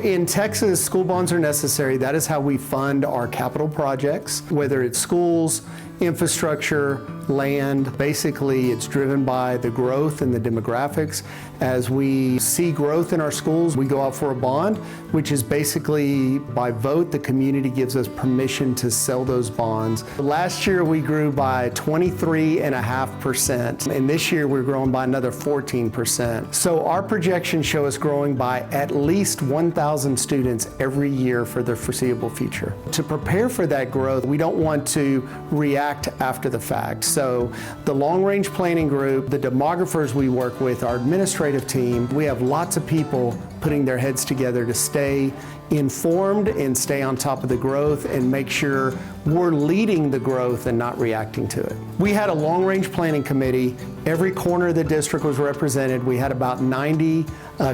in Texas, school bonds are necessary. That is how we fund our capital projects, whether it's schools, infrastructure, land. Basically, it's driven by the growth and the demographics. As we see growth in our schools, we go out for a bond, which is basically by vote, the community gives us permission to sell those bonds. Last year, we grew by 23.5%, and this year we're growing by another 14%. So our projections show us growing by at least 1,000 students every year for the foreseeable future. To prepare for that growth, we don't want to react after the fact. So the long-range planning group, the demographers we work with, our administrative team, we have lots of people putting their heads together to stay informed and stay on top of the growth and make sure we're leading the growth and not reacting to it. We had a long-range planning committee. Every corner of the district was represented. We had about 90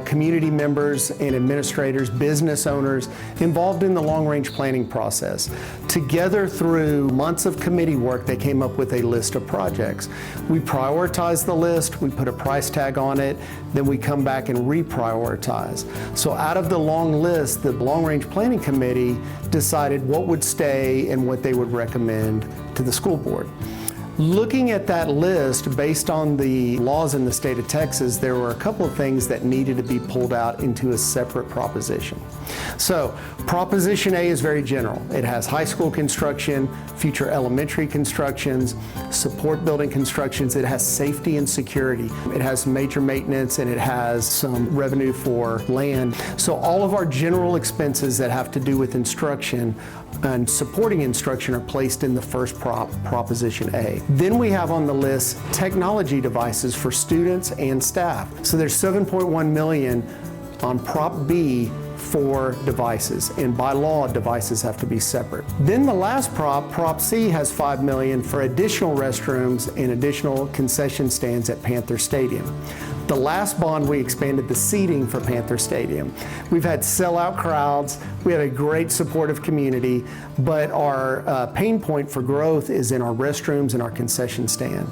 community members and administrators, business owners involved in the long-range planning process. Together, through months of committee work, they came up with a list of projects. We prioritized the list, we put a price tag on it, then we come back and reprioritize. So out of the long list, the long-range planning committee decided what would stay and what they would recommend to the school board. Looking at that list, based on the laws in the state of Texas, there were a couple of things that needed to be pulled out into a separate proposition. So, Proposition A is very general. It has high school construction, future elementary constructions, support building constructions. It has safety and security. It has major maintenance, and it has some revenue for land. So all of our general expenses that have to do with instruction and supporting instruction are placed in the first Proposition A. Then we have on the list technology devices for students and staff. So there's $7.1 million on Prop B for devices, and by law, devices have to be separate. Then the last Prop C, has $5 million for additional restrooms and additional concession stands at Panther Stadium. The last bond, we expanded the seating for Panther Stadium. We've had sellout crowds, we have a great supportive community, but our pain point for growth is in our restrooms and our concession stand.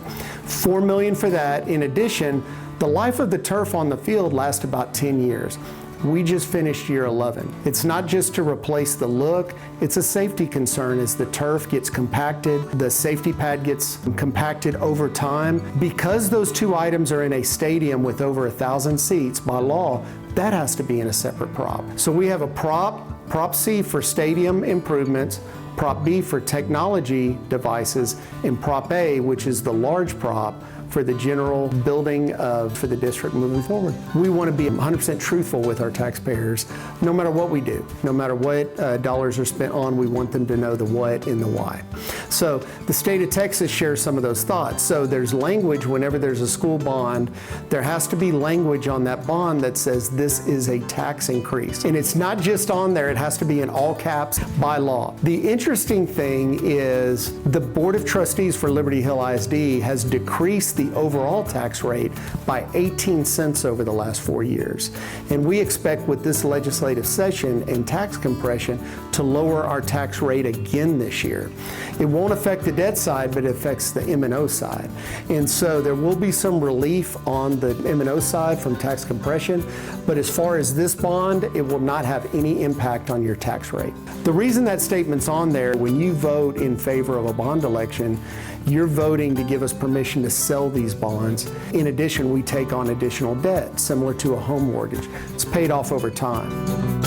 $4 million for that. In addition, the life of the turf on the field lasts about 10 years. We just finished year 11. It's not just to replace the look, it's a safety concern as the turf gets compacted, the safety pad gets compacted over time. Because those two items are in a stadium with over 1,000 seats, by law, that has to be in a separate prop. So we have a Prop C for stadium improvements, Prop B for technology devices, and Prop A, which is the large prop, for the general building for the district moving forward. We want to be 100% truthful with our taxpayers, no matter what we do, no matter what dollars are spent on, we want them to know the what and the why. So the state of Texas shares some of those thoughts. So there's language whenever there's a school bond, there has to be language on that bond that says this is a tax increase. And it's not just on there, it has to be in all caps by law. The interesting thing is the Board of Trustees for Liberty Hill ISD has decreased the overall tax rate by 18 cents over the last 4 years. And we expect with this legislative session and tax compression to lower our tax rate again this year. It won't affect the debt side, but it affects the M&O side. And so there will be some relief on the M&O side from tax compression, but as far as this bond, it will not have any impact on your tax rate. The reason that statement's on there, when you vote in favor of a bond election, you're voting to give us permission to sell these bonds. In addition, we take on additional debt, similar to a home mortgage. It's paid off over time.